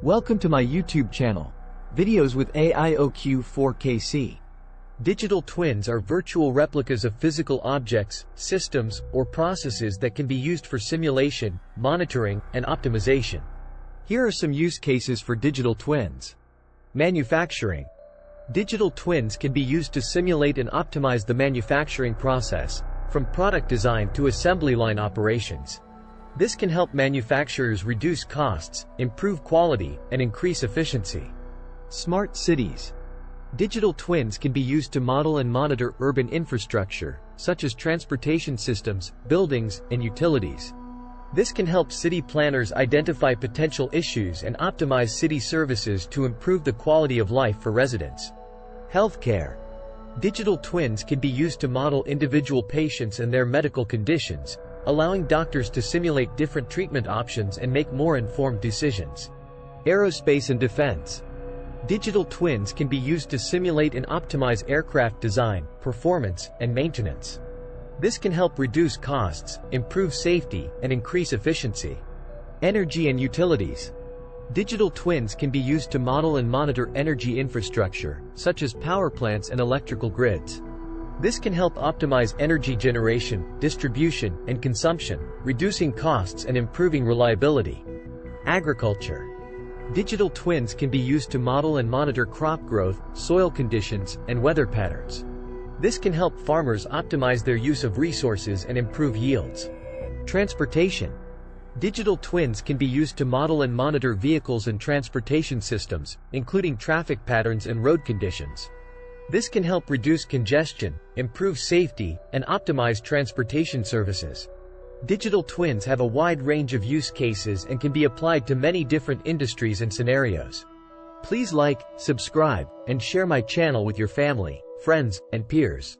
Welcome to my YouTube channel. Videos with AIOQ 4KC. Digital twins are virtual replicas of physical objects, systems, or processes that can be used for simulation, monitoring, and optimization. Here are some use cases for digital twins. Manufacturing. Digital twins can be used to simulate and optimize the manufacturing process, from product design to assembly line operations. This can help manufacturers reduce costs, improve quality, and increase efficiency. Smart cities. Digital twins can be used to model and monitor urban infrastructure, such as transportation systems, buildings, and utilities. This can help city planners identify potential issues and optimize city services to improve the quality of life for residents. Healthcare. Digital twins can be used to model individual patients and their medical conditions, allowing doctors to simulate different treatment options and make more informed decisions. Aerospace and defense. Digital twins can be used to simulate and optimize aircraft design, performance, and maintenance. This can help reduce costs, improve safety, and increase efficiency. Energy and utilities. Digital twins can be used to model and monitor energy infrastructure, such as power plants and electrical grids. This can help optimize energy generation, distribution, and consumption, reducing costs and improving reliability. Agriculture. Digital twins can be used to model and monitor crop growth, soil conditions, and weather patterns. This can help farmers optimize their use of resources and improve yields. Transportation. Digital twins can be used to model and monitor vehicles and transportation systems, including traffic patterns and road conditions. This can help reduce congestion, improve safety, and optimize transportation services. Digital twins have a wide range of use cases and can be applied to many different industries and scenarios. Please like, subscribe, and share my channel with your family, friends, and peers.